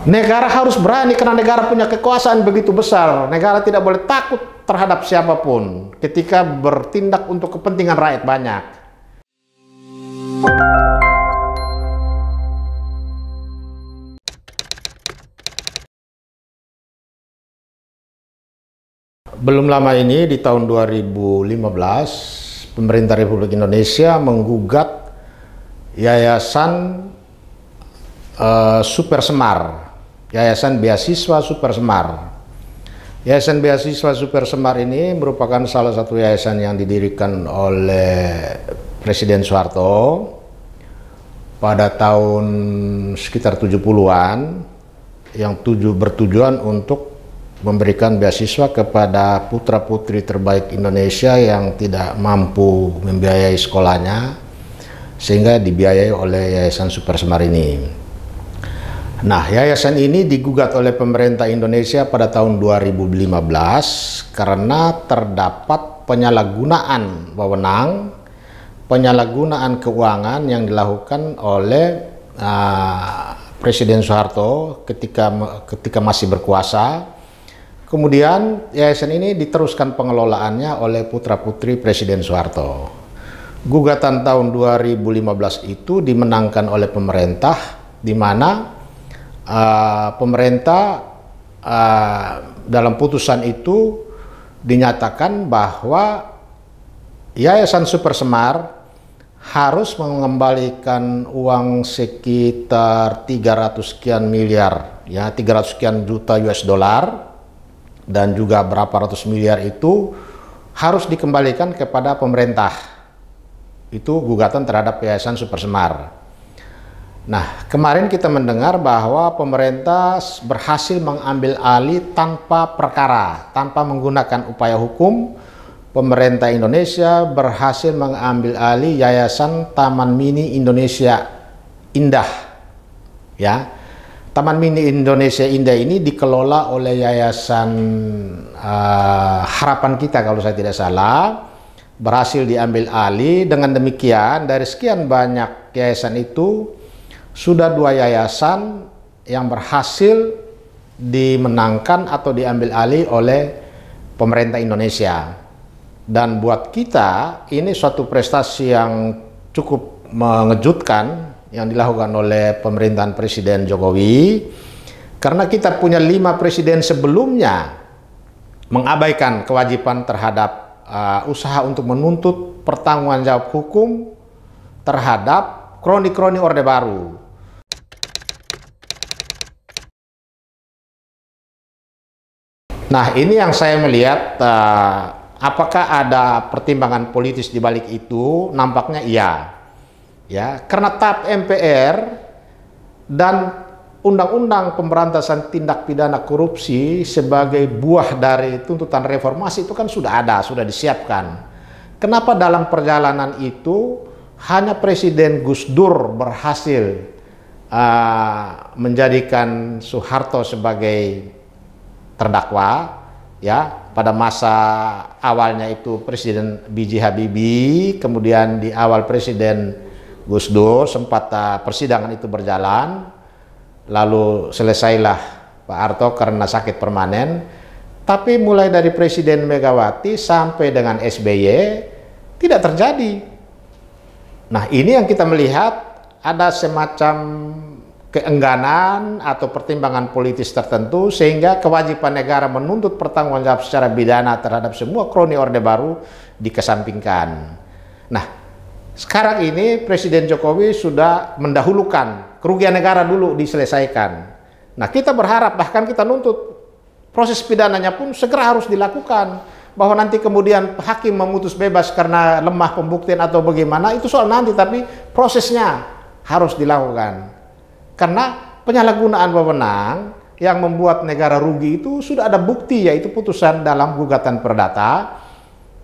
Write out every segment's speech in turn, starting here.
Negara harus berani karena negara punya kekuasaan begitu besar. Negara tidak boleh takut terhadap siapapun ketika bertindak untuk kepentingan rakyat banyak. Belum lama ini di tahun 2015, pemerintah Republik Indonesia menggugat Yayasan Super Semar, Yayasan Beasiswa Super Semar. Yayasan Beasiswa Super Semar ini merupakan salah satu yayasan yang didirikan oleh Presiden Soeharto pada tahun sekitar 70-an yang bertujuan untuk memberikan beasiswa kepada putra-putri terbaik Indonesia yang tidak mampu membiayai sekolahnya, sehingga dibiayai oleh Yayasan Super Semar ini. Nah, yayasan ini digugat oleh pemerintah Indonesia pada tahun 2015 karena terdapat penyalahgunaan wewenang, penyalahgunaan keuangan yang dilakukan oleh Presiden Soeharto ketika masih berkuasa. Kemudian yayasan ini diteruskan pengelolaannya oleh putra-putri Presiden Soeharto. Gugatan tahun 2015 itu dimenangkan oleh pemerintah, di mana pemerintah dalam putusan itu dinyatakan bahwa Yayasan Super Semar harus mengembalikan uang sekitar 300 sekian miliar, ya 300 sekian juta US dollar, dan juga berapa ratus miliar itu harus dikembalikan kepada pemerintah. Itu gugatan terhadap Yayasan Super Semar. Nah, kemarin kita mendengar bahwa pemerintah berhasil mengambil alih tanpa perkara, tanpa menggunakan upaya hukum. Pemerintah Indonesia berhasil mengambil alih Yayasan Taman Mini Indonesia Indah. Ya, Taman Mini Indonesia Indah ini dikelola oleh Yayasan Harapan Kita kalau saya tidak salah. Berhasil diambil alih. Dengan demikian, dari sekian banyak yayasan itu, sudah 2 yayasan yang berhasil dimenangkan atau diambil alih oleh pemerintah Indonesia. Dan buat kita ini suatu prestasi yang cukup mengejutkan yang dilakukan oleh pemerintahan Presiden Jokowi, karena kita punya 5 presiden sebelumnya mengabaikan kewajiban terhadap usaha untuk menuntut pertanggunganjawab hukum terhadap kroni-kroni Orde Baru. Nah, ini yang saya melihat, apakah ada pertimbangan politis di balik itu? Nampaknya iya. Ya, karena TAP MPR dan Undang-Undang Pemberantasan Tindak Pidana Korupsi sebagai buah dari tuntutan reformasi itu kan sudah ada, sudah disiapkan. Kenapa dalam perjalanan itu hanya Presiden Gus Dur berhasil menjadikan Soeharto sebagai terdakwa, ya, pada masa awalnya itu Presiden B.J. Habibie, kemudian di awal Presiden Gus Dur sempat persidangan itu berjalan, lalu selesailah Pak Harto karena sakit permanen. Tapi mulai dari Presiden Megawati sampai dengan SBY tidak terjadi. Nah, ini yang kita melihat ada semacam keengganan atau pertimbangan politis tertentu sehingga kewajiban negara menuntut pertanggungjawaban secara pidana terhadap semua kroni Orde Baru dikesampingkan. Nah, sekarang ini Presiden Jokowi sudah mendahulukan kerugian negara dulu diselesaikan. Nah, kita berharap, bahkan kita nuntut proses pidananya pun segera harus dilakukan, bahwa nanti kemudian hakim memutus bebas karena lemah pembuktian atau bagaimana itu soal nanti, tapi prosesnya harus dilakukan. Karena penyalahgunaan wewenang yang membuat negara rugi itu sudah ada bukti, yaitu putusan dalam gugatan perdata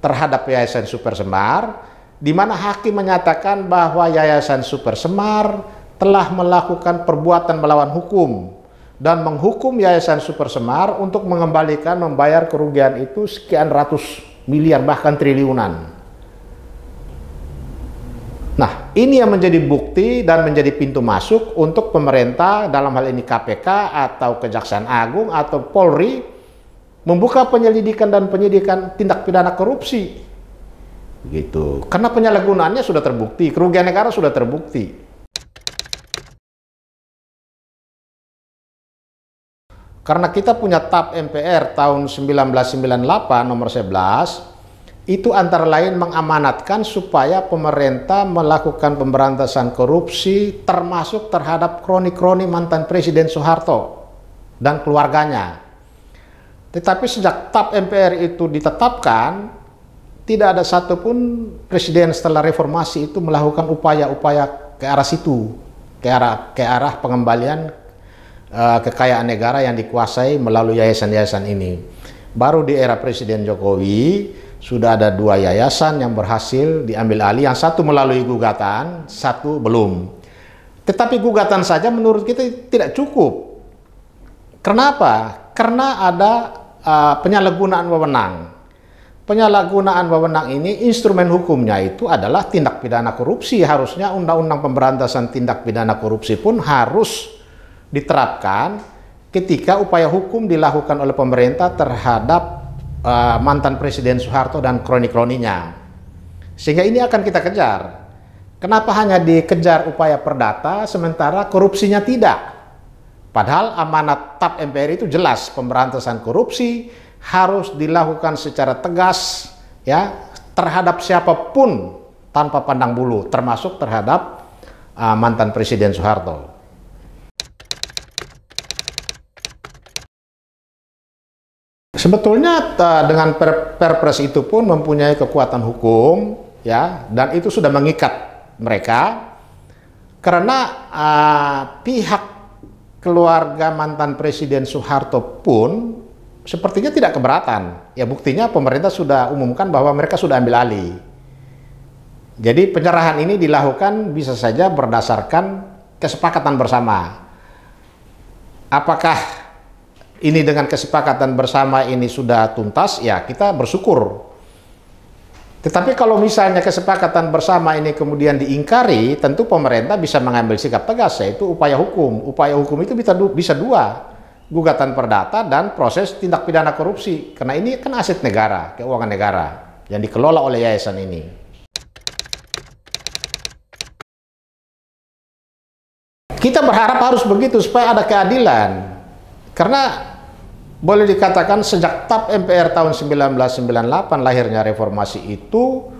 terhadap Yayasan Super Semar, di mana hakim menyatakan bahwa Yayasan Super Semar telah melakukan perbuatan melawan hukum dan menghukum Yayasan Super Semar untuk membayar kerugian itu sekian ratus miliar bahkan triliunan. Nah, ini yang menjadi bukti dan menjadi pintu masuk untuk pemerintah, dalam hal ini KPK atau Kejaksaan Agung atau Polri, membuka penyelidikan dan penyidikan tindak pidana korupsi. Gitu. Karena penyalahgunaannya sudah terbukti, kerugian negara sudah terbukti. Karena kita punya TAP MPR tahun 1998 nomor 11, itu antara lain mengamanatkan supaya pemerintah melakukan pemberantasan korupsi termasuk terhadap kroni-kroni mantan Presiden Soeharto dan keluarganya. Tetapi sejak TAP MPR itu ditetapkan, tidak ada satupun presiden setelah reformasi itu melakukan upaya-upaya ke arah situ, ke arah pengembalian kekayaan negara yang dikuasai melalui yayasan-yayasan ini. Baru di era Presiden Jokowi sudah ada 2 yayasan yang berhasil diambil alih, yang satu melalui gugatan, satu belum. Tetapi gugatan saja menurut kita tidak cukup. Kenapa? Karena ada penyalahgunaan wewenang. Penyalahgunaan wewenang ini, instrumen hukumnya itu adalah tindak pidana korupsi. Harusnya Undang-Undang Pemberantasan Tindak Pidana Korupsi pun harus diterapkan ketika upaya hukum dilakukan oleh pemerintah terhadap mantan Presiden Soeharto dan kroni-kroninya. Sehingga ini akan kita kejar. Kenapa hanya dikejar upaya perdata sementara korupsinya tidak? Padahal amanat TAP MPR itu jelas, pemberantasan korupsi harus dilakukan secara tegas ya terhadap siapapun tanpa pandang bulu, termasuk terhadap mantan Presiden Soeharto. Sebetulnya dengan Perpres itu pun mempunyai kekuatan hukum ya, dan itu sudah mengikat mereka karena pihak keluarga mantan Presiden Soeharto pun sepertinya tidak keberatan. Ya buktinya pemerintah sudah umumkan bahwa mereka sudah ambil alih. Jadi penyerahan ini dilakukan bisa saja berdasarkan kesepakatan bersama. Apakah ini dengan kesepakatan bersama ini sudah tuntas, ya kita bersyukur. Tetapi kalau misalnya kesepakatan bersama ini kemudian diingkari, tentu pemerintah bisa mengambil sikap tegas, yaitu upaya hukum. Upaya hukum itu bisa 2, gugatan perdata dan proses tindak pidana korupsi. Karena ini kan aset negara, keuangan negara yang dikelola oleh yayasan ini. Kita berharap harus begitu supaya ada keadilan. Karena boleh dikatakan sejak TAP MPR tahun 1998 lahirnya reformasi itu,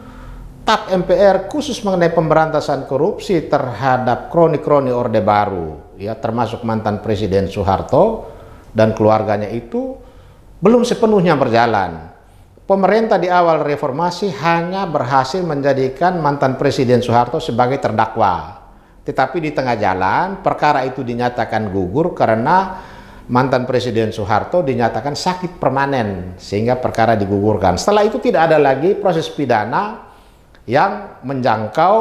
TAP MPR khusus mengenai pemberantasan korupsi terhadap kroni-kroni Orde Baru, ya termasuk mantan Presiden Soeharto dan keluarganya itu belum sepenuhnya berjalan. Pemerintah di awal reformasi hanya berhasil menjadikan mantan Presiden Soeharto sebagai terdakwa. Tetapi di tengah jalan perkara itu dinyatakan gugur karena mantan Presiden Soeharto dinyatakan sakit permanen sehingga perkara digugurkan. Setelah itu tidak ada lagi proses pidana yang menjangkau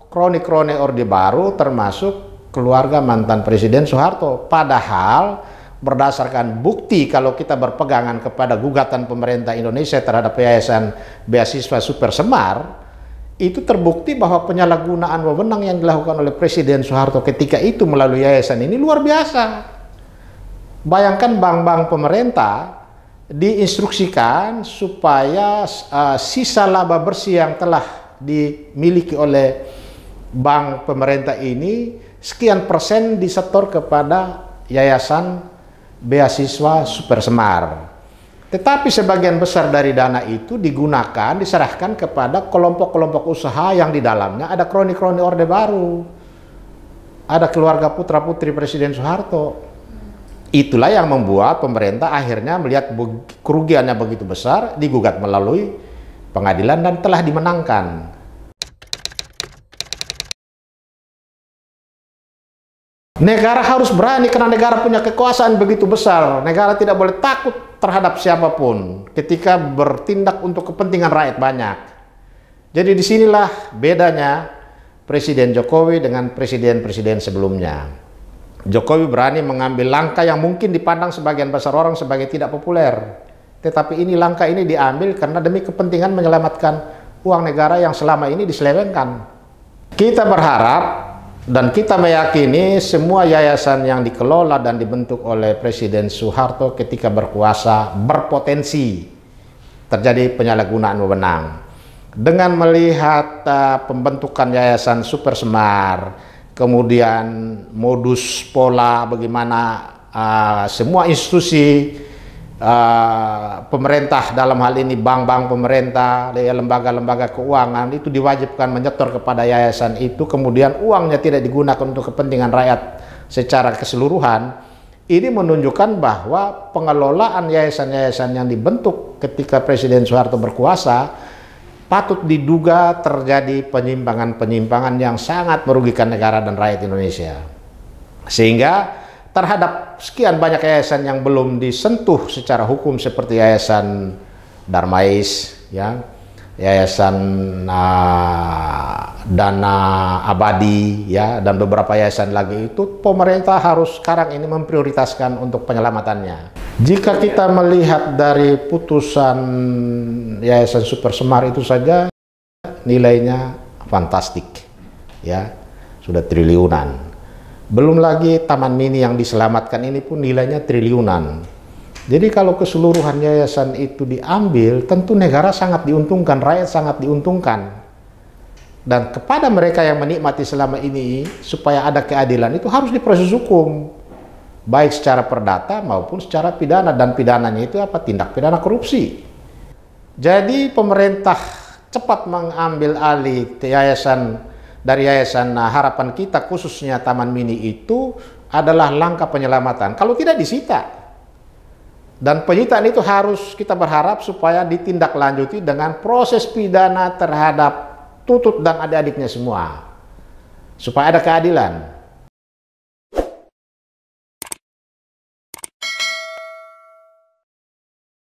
kroni-kroni Orde Baru termasuk keluarga mantan Presiden Soeharto. Padahal berdasarkan bukti kalau kita berpegangan kepada gugatan pemerintah Indonesia terhadap Yayasan Beasiswa Super Semar, itu terbukti bahwa penyalahgunaan wewenang yang dilakukan oleh Presiden Soeharto ketika itu melalui yayasan ini luar biasa. Bayangkan bank-bank pemerintah diinstruksikan supaya sisa laba bersih yang telah dimiliki oleh bank pemerintah ini sekian persen disetor kepada Yayasan Beasiswa Super Semar. Tetapi sebagian besar dari dana itu digunakan, diserahkan kepada kelompok-kelompok usaha yang di dalamnya ada kroni-kroni Orde Baru, ada keluarga putra-putri Presiden Soeharto. Itulah yang membuat pemerintah akhirnya melihat kerugiannya begitu besar, digugat melalui pengadilan dan telah dimenangkan. Negara harus berani karena negara punya kekuasaan begitu besar. Negara tidak boleh takut terhadap siapapun ketika bertindak untuk kepentingan rakyat banyak. Jadi disinilah bedanya Presiden Jokowi dengan presiden-presiden sebelumnya. Jokowi berani mengambil langkah yang mungkin dipandang sebagian besar orang sebagai tidak populer. Tetapi ini langkah ini diambil karena demi kepentingan menyelamatkan uang negara yang selama ini diselewengkan. Kita berharap dan kita meyakini semua yayasan yang dikelola dan dibentuk oleh Presiden Soeharto ketika berkuasa berpotensi terjadi penyalahgunaan wewenang. Dengan melihat pembentukan Yayasan Super Semar, kemudian modus pola bagaimana semua institusi pemerintah, dalam hal ini bank-bank pemerintah, lembaga-lembaga keuangan itu diwajibkan menyetor kepada yayasan itu, kemudian uangnya tidak digunakan untuk kepentingan rakyat secara keseluruhan. Ini menunjukkan bahwa pengelolaan yayasan-yayasan yang dibentuk ketika Presiden Soeharto berkuasa patut diduga terjadi penyimpangan-penyimpangan yang sangat merugikan negara dan rakyat Indonesia. Sehingga terhadap sekian banyak yayasan yang belum disentuh secara hukum seperti Yayasan Darmais, ya, Yayasan Dana Abadi, ya, dan beberapa yayasan lagi itu pemerintah harus sekarang ini memprioritaskan untuk penyelamatannya. Jika kita melihat dari putusan Yayasan Super Semar itu saja nilainya fantastik, ya, sudah triliunan. Belum lagi Taman Mini yang diselamatkan ini pun nilainya triliunan. Jadi kalau keseluruhan yayasan itu diambil, tentu negara sangat diuntungkan, rakyat sangat diuntungkan. Dan kepada mereka yang menikmati selama ini, supaya ada keadilan itu harus diproses hukum. Baik secara perdata maupun secara pidana. Dan pidananya itu apa? Tindak pidana korupsi. Jadi pemerintah cepat mengambil alih yayasan. Dari Yayasan Harapan Kita khususnya Taman Mini itu adalah langkah penyelamatan. Kalau tidak disita. Dan penyitaan itu harus kita berharap supaya ditindaklanjuti dengan proses pidana terhadap Tutut dan adik-adiknya semua. Supaya ada keadilan.